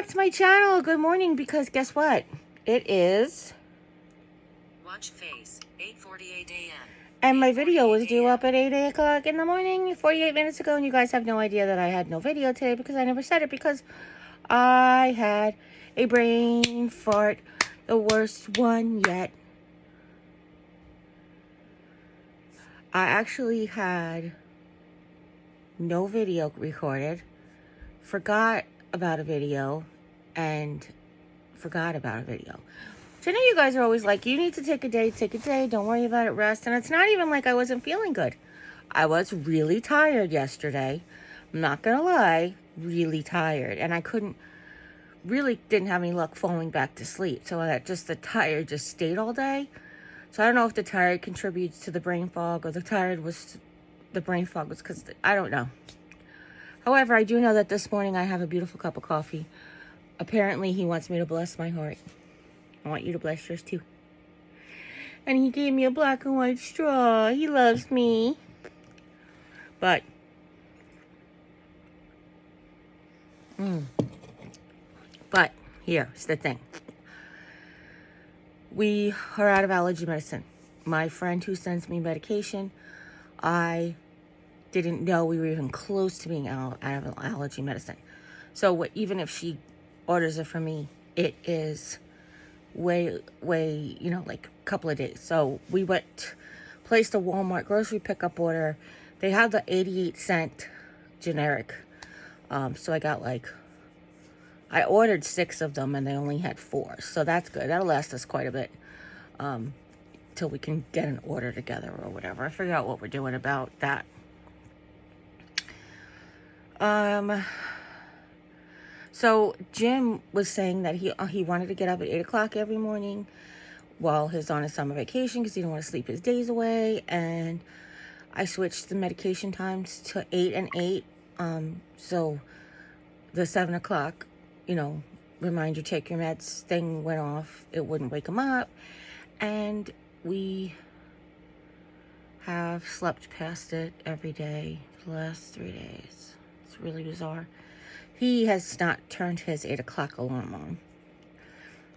back to my channel. Good morning, because guess what? It is... Watch face, 8:48 a.m. And my video was due up at 8 o'clock in the morning, 48 minutes ago, and you guys have no idea that I had no video today because I never said it because I had a brain fart, the worst one yet. I actually had no video recorded, forgot about a video, and forgot about a video. So I know you guys are always like, you need to take a day, don't worry about it, rest. And it's not even like I wasn't feeling good. I was really tired yesterday. I'm not gonna lie, really tired. And I didn't have any luck falling back to sleep. So the tired just stayed all day. So I don't know if the tired contributes to the brain fog or the brain fog was because, I don't know. However, I do know that this morning I have a beautiful cup of coffee. Apparently, he wants me to bless my heart. I want you to bless yours too. And he gave me a black and white straw. He loves me. But, here's the thing. We are out of allergy medicine. My friend who sends me medication, I didn't know we were even close to being out of allergy medicine. So even if she orders it for me, it is way, like a couple of days. So we placed a Walmart grocery pickup order. They have the 88-cent generic. So I ordered 6 of them and they only had 4. So that's good. That'll last us quite a bit. Till we can get an order together or whatever. I figure out what we're doing about that. So Jim was saying that he wanted to get up at 8 o'clock every morning while he's on his summer vacation because he didn't want to sleep his days away. And I switched the medication times to 8 and 8. So the 7 o'clock, reminder, take your meds thing went off. It wouldn't wake him up. And we have slept past it every day for the last 3 days. It's really bizarre. He has not turned his 8 o'clock alarm on.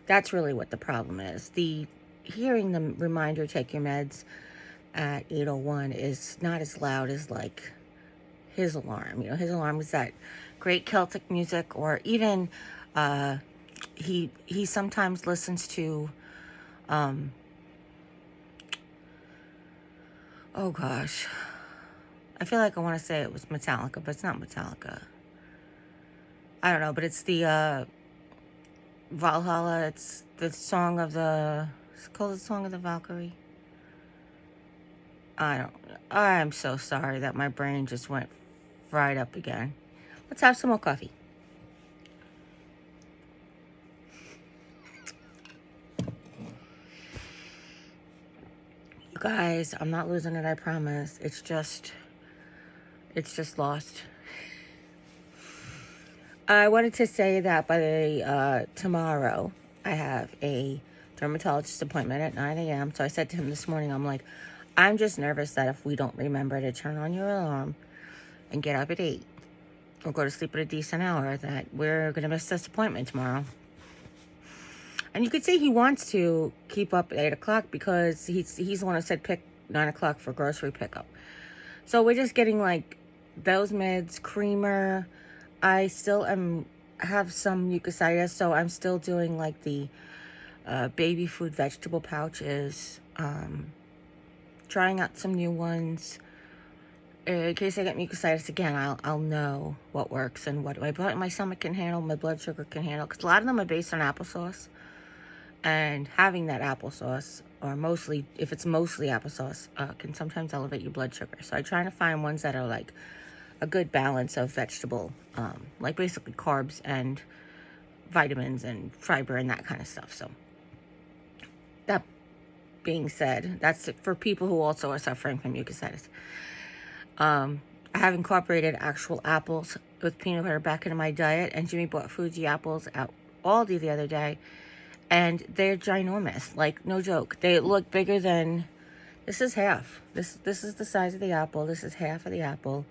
That's really what the problem is. Hearing the reminder, take your meds at 8:01 is not as loud as like his alarm. His alarm is that great Celtic music, or even he sometimes listens to oh gosh, I feel like I want to say it was Metallica, but it's not Metallica. I don't know, but it's the Valhalla. It's the song of it's called the Song of the Valkyrie. I'm so sorry that my brain just went fried up again. Let's have some more coffee. You guys, I'm not losing it, I promise. It's just lost. I wanted to say that by tomorrow, I have a dermatologist appointment at 9 a.m. So I said to him this morning, I'm like, I'm just nervous that if we don't remember to turn on your alarm and get up at 8 or go to sleep at a decent hour, that we're going to miss this appointment tomorrow. And you could say he wants to keep up at 8 o'clock because he's the one who said pick 9 o'clock for grocery pickup. So we're just getting like those meds, creamer. I still have some mucositis, so I'm still doing like the baby food vegetable pouches, trying out some new ones. In case I get mucositis again, I'll know what works and what my stomach can handle, my blood sugar can handle, because a lot of them are based on applesauce. And having that applesauce, or if it's mostly applesauce, can sometimes elevate your blood sugar. So I'm trying to find ones that are like a good balance of vegetable, like basically carbs and vitamins and fiber and that kind of stuff. So that being said, that's it for people who also are suffering from mucositis. I have incorporated actual apples with peanut butter back into my diet, and Jimmy bought Fuji apples at Aldi the other day, and they're ginormous, like no joke. They look bigger than, this is half. This is the size of the apple. This is half of the apple.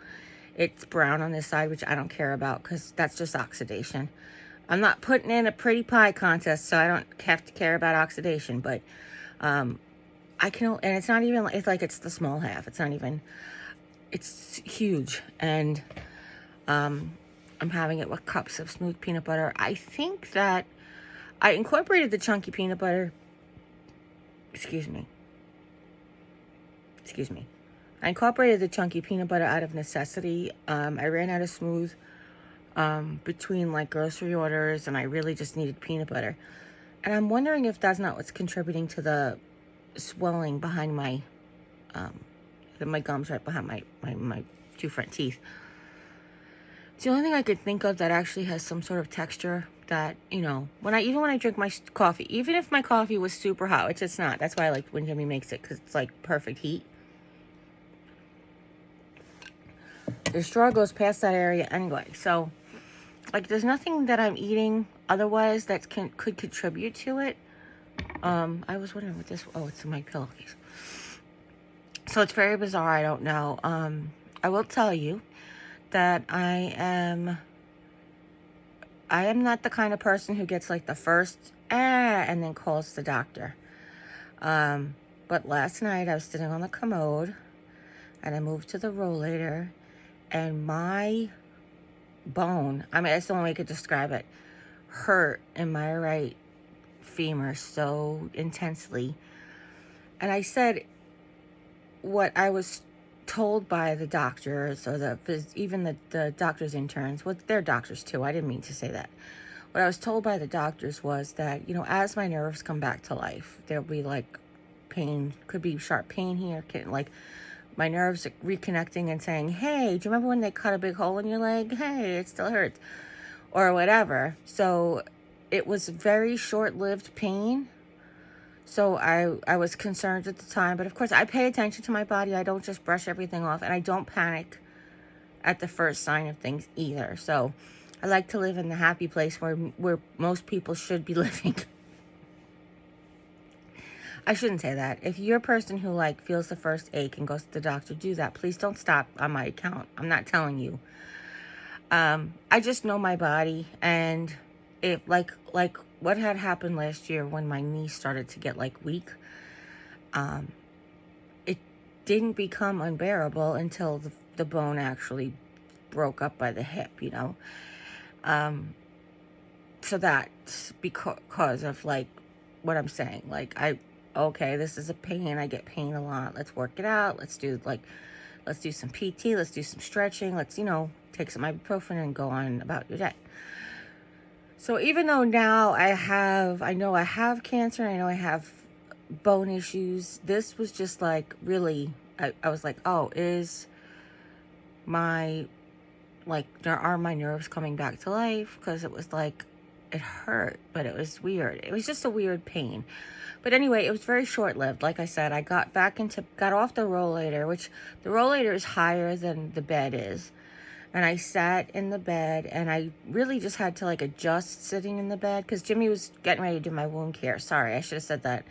It's brown on this side, which I don't care about because that's just oxidation. I'm not putting in a pretty pie contest, so I don't have to care about oxidation, but I can, and it's not even, it's like it's the small half. It's not even, it's huge. And I'm having it with cups of smooth peanut butter. I think that I incorporated the chunky peanut butter. Excuse me. I incorporated the chunky peanut butter out of necessity. I ran out of smooth between like grocery orders, and I really just needed peanut butter. And I'm wondering if that's not what's contributing to the swelling behind my gums, right behind my two front teeth. It's the only thing I could think of that actually has some sort of texture that, you know, when I drink my coffee, even if my coffee was super hot, which it's not. That's why I like when Jimmy makes it, because it's like perfect heat. The straw goes past that area anyway. So, like, there's nothing that I'm eating otherwise that could contribute to it. I was wondering what this... Oh, it's in my pillowcase. So it's very bizarre. I don't know. I will tell you that I am not the kind of person who gets like the first and then calls the doctor. But last night I was sitting on the commode and I moved to the rollator, and my bone, I mean, that's the only way I could describe it, hurt in my right femur so intensely. And I said what I was told by the doctors, or even the doctors' interns, well, they're doctors too, I didn't mean to say that. What I was told by the doctors was that, you know, as my nerves come back to life, there'll be like pain, could be sharp pain here, like my nerves reconnecting and saying, hey, do you remember when they cut a big hole in your leg? Hey, it still hurts, or whatever. So it was very short-lived pain. So I was concerned at the time, but of course I pay attention to my body. I don't just brush everything off, and I don't panic at the first sign of things either. So I like to live in the happy place where most people should be living. I shouldn't say that. If you're a person who like feels the first ache and goes to the doctor, do that. Please don't stop on my account. I'm not telling you. I just know my body, and if like what had happened last year when my knee started to get like weak, it didn't become unbearable until the bone actually broke up by the hip, you know. So that's because of like what I'm saying. Like okay, this is a pain. I get pain a lot. Let's work it out. Let's do some PT. Let's do some stretching. Let's, you know, take some ibuprofen and go on about your day. So even though now I know I have cancer, I know I have bone issues, this was just like really, I was like, oh, are my nerves coming back to life? Because it was like, it hurt, but it was weird. It was just a weird pain. But anyway, it was very short-lived. Like I said, I got off the rollator, which the rollator is higher than the bed is. And I sat in the bed, and I really just had to like adjust sitting in the bed, because Jimmy was getting ready to do my wound care. Sorry, I should have said that.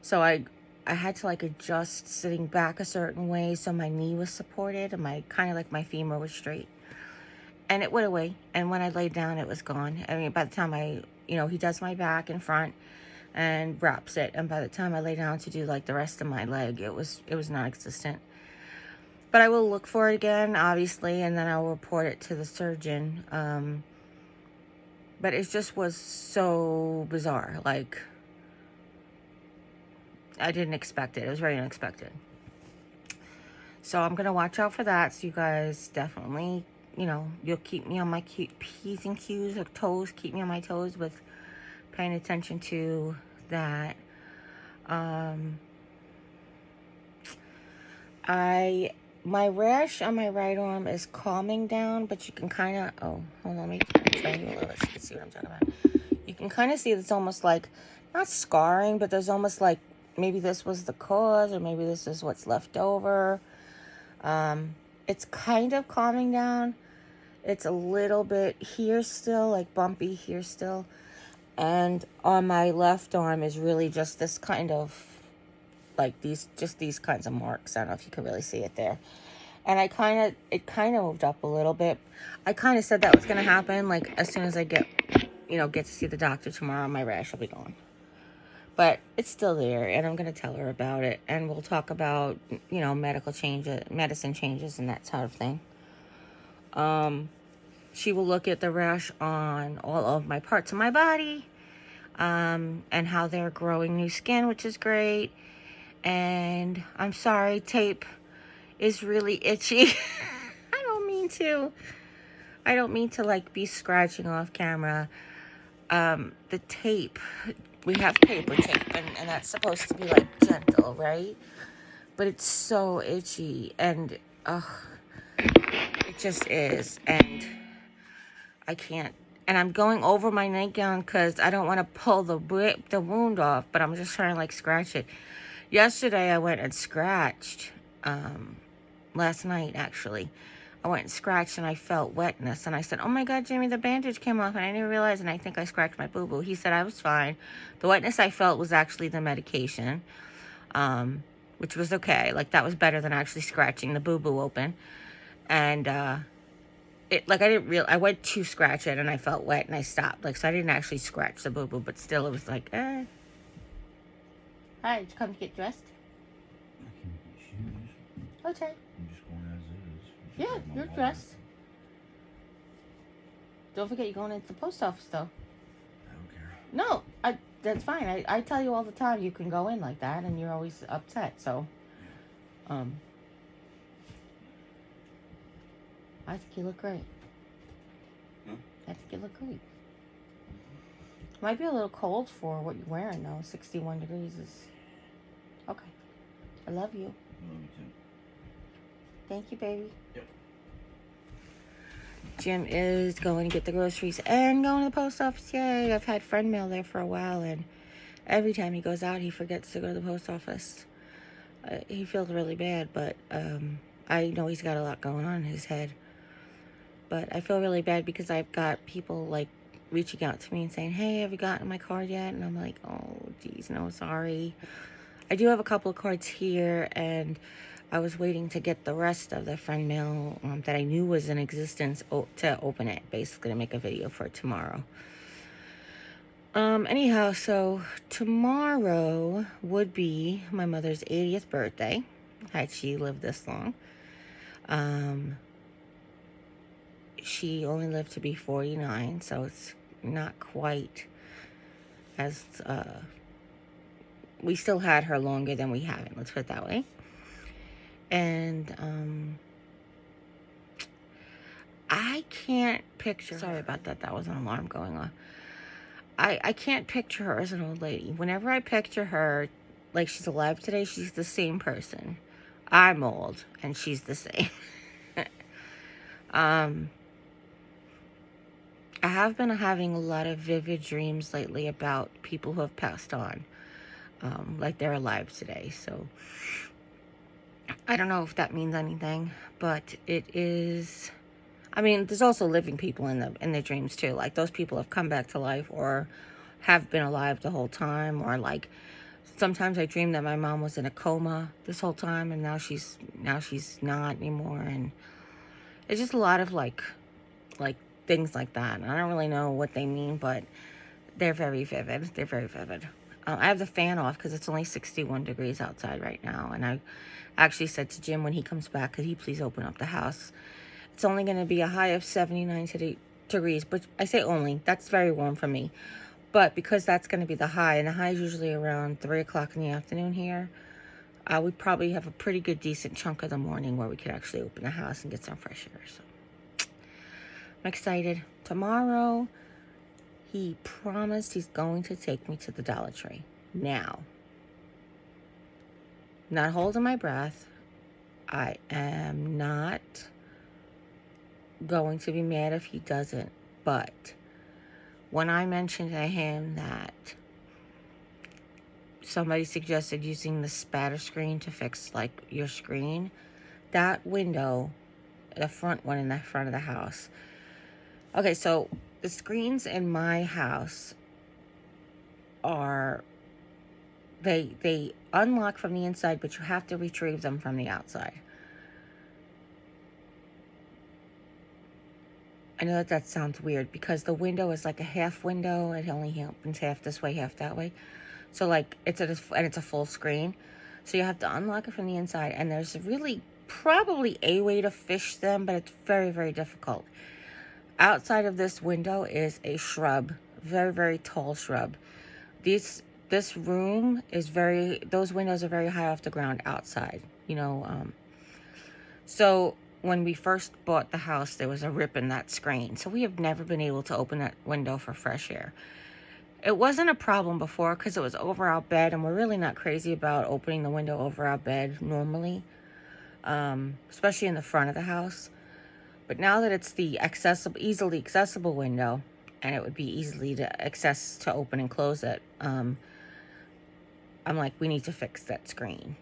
So I had to like adjust sitting back a certain way so my knee was supported and my femur was straight. And it went away. And when I laid down, it was gone. I mean, by the time he does my back and front and wraps it, and by the time I lay down to do like the rest of my leg, it was non-existent. But I will look for it again, obviously, and then I'll report it to the surgeon. But it just was so bizarre. Like, I didn't expect it. It was very unexpected. So I'm going to watch out for that. So you guys definitely, you know, you'll keep me on my P's and Q's, or toes. Keep me on my toes with paying attention to that. My rash on my right arm is calming down, but you can kind of, hold on, let me try you a little bit so you can see what I'm talking about. You can kind of see it's almost like, not scarring, but there's almost like, maybe this was the cause, or maybe this is what's left over. It's kind of calming down. It's a little bit here still, like bumpy here still. And on my left arm is really just this kind of, like these kinds of marks. I don't know if you can really see it there. And it kind of moved up a little bit. I kind of said that was going to happen, like as soon as I get get to see the doctor tomorrow, my rash will be gone. But it's still there, and I'm going to tell her about it, and we'll talk about, medicine changes and that sort of thing. She will look at the rash on all of my parts of my body, and how they're growing new skin, which is great. And I'm sorry, tape is really itchy. I don't mean to like be scratching off camera. The tape, we have paper tape, and that's supposed to be like gentle, right? But it's so itchy, and it just is, and I can't. And I'm going over my nightgown because I don't want to pull the wound off, but I'm just trying to like scratch it. Yesterday I went and scratched. Last night actually, I went and scratched and I felt wetness, and I said, "Oh my God, Jimmy, the bandage came off," and I didn't realize, and I think I scratched my boo-boo. He said I was fine. The wetness I felt was actually the medication, which was okay. Like, that was better than actually scratching the boo-boo open. And I went to scratch it and I felt wet and I stopped. Like, so I didn't actually scratch the boo-boo, but still it was like, eh. Hi, did you come to get dressed? I can get shoes. Okay. I'm just going as is. Yeah, you're dressed. Don't forget you're going into the post office, though. I don't care. No, that's fine. I tell you all the time you can go in like that, and you're always upset. So, I think you look great. Huh? I think you look great. Might be a little cold for what you're wearing, though. 61 degrees is okay. I love you. I love you too. Thank you, baby. Yep. Jim is going to get the groceries and going to the post office. Yay. I've had Friendmail there for a while, and every time he goes out, he forgets to go to the post office. He feels really bad, but I know he's got a lot going on in his head. But I feel really bad because I've got people, like, reaching out to me and saying, "Hey, have you gotten my card yet?" And I'm like, "Oh, geez, no, sorry." I do have a couple of cards here, and I was waiting to get the rest of the Friendmail that I knew was in existence to open it, basically, to make a video for tomorrow. Anyhow, so tomorrow would be my mother's 80th birthday, had she lived this long. She only lived to be 49, so it's not quite as, we still had her longer than we haven't, let's put it that way. And, I can't picture, sorry about that, that was an alarm going off. I can't picture her as an old lady. Whenever I picture her, like she's alive today, she's the same person. I'm old, and she's the same. I have been having a lot of vivid dreams lately about people who have passed on, like they're alive today. So I don't know if that means anything, but it is. I mean, there's also living people in the dreams too. Like, those people have come back to life or have been alive the whole time, or like sometimes I dream that my mom was in a coma this whole time and now she's not anymore, and it's just a lot of like things like that. And I don't really know what they mean, but they're very vivid. They're very vivid. I have the fan off because it's only 61 degrees outside right now, and I actually said to Jim when he comes back, could he please open up the house? It's only going to be a high of 79 degrees, but I say only. That's very warm for me. But because that's going to be the high, and the high is usually around 3 o'clock in the afternoon here, we probably have a pretty good, decent chunk of the morning where we could actually open the house and get some fresh air. So I'm excited. Tomorrow, he promised he's going to take me to the Dollar Tree. Now, not holding my breath. I am not going to be mad if he doesn't, but when I mentioned to him that somebody suggested using the spatter screen to fix like your screen, that window, the front one in the front of the house. Okay, so the screens in my house are, they unlock from the inside, but you have to retrieve them from the outside. I know that sounds weird because the window is like a half window. It only opens half this way, half that way. So like it's a full screen. So you have to unlock it from the inside, and there's really probably a way to fish them, but it's very, very difficult. Outside of this window is a shrub, very, very tall shrub. This room is those windows are very high off the ground outside, so when we first bought the house, there was a rip in that screen. So we have never been able to open that window for fresh air. It wasn't a problem before because it was over our bed, and we're really not crazy about opening the window over our bed normally, especially in the front of the house. But now that it's the easily accessible window, and it would be easily to open and close it, I'm like, we need to fix that screen.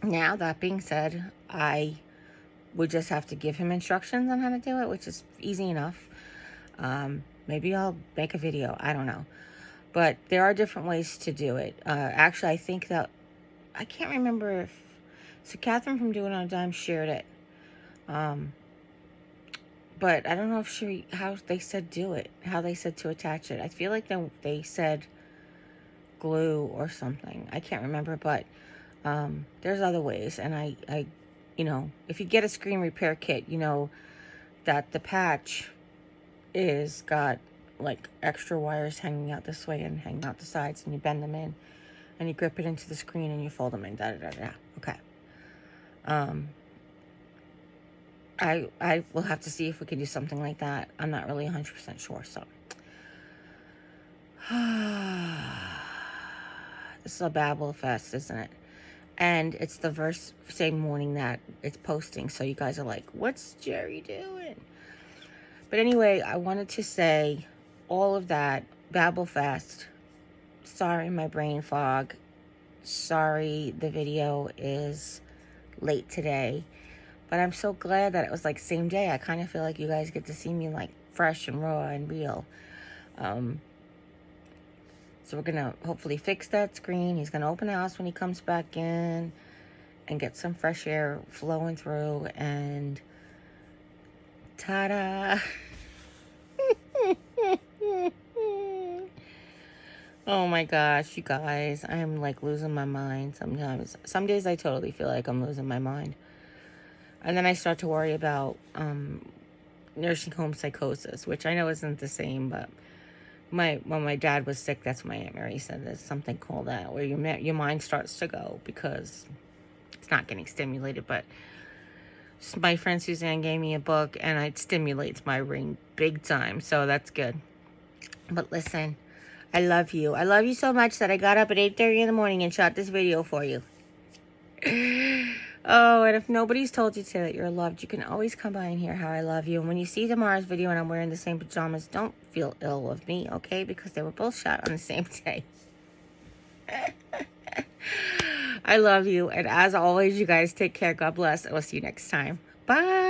Now, that being said, I would just have to give him instructions on how to do it, which is easy enough. Maybe I'll make a video. I don't know. But there are different ways to do it. Actually, I think that... I can't remember if... So, Catherine from Doing It on a Dime shared it. But I don't know how they said do it. How they said to attach it. I feel like they said glue or something. I can't remember, but... there's other ways, and I if you get a screen repair kit, that the patch is got like extra wires hanging out this way and hanging out the sides, and you bend them in, and you grip it into the screen, and you fold them in. Okay. I will have to see if we can do something like that. I'm not really 100% sure. So, this is a babble fest, isn't it? And it's the same morning that it's posting. So you guys are like, what's Jerry doing? But anyway, I wanted to say all of that. Babble fest. Sorry, my brain fog. Sorry, the video is late today. But I'm so glad that it was like same day. I kind of feel like you guys get to see me like fresh and raw and real. So we're going to hopefully fix that screen. He's going to open the house when he comes back in and get some fresh air flowing through. And ta-da! Oh my gosh, you guys. I am like losing my mind sometimes. Some days I totally feel like I'm losing my mind. And then I start to worry about nursing home psychosis, which I know isn't the same, but... when my dad was sick, that's what my Aunt Mary said. There's something called that, where your mind starts to go because it's not getting stimulated. But my friend Suzanne gave me a book, and it stimulates my brain big time, so that's good. But listen, I love you. I love you so much that I got up at 8:30 in the morning and shot this video for you. Oh, and if nobody's told you today that you're loved, you can always come by and hear how I love you. And when you see tomorrow's video and I'm wearing the same pajamas, don't feel ill of me, okay? Because they were both shot on the same day. I love you. And as always, you guys take care. God bless. I will see you next time. Bye.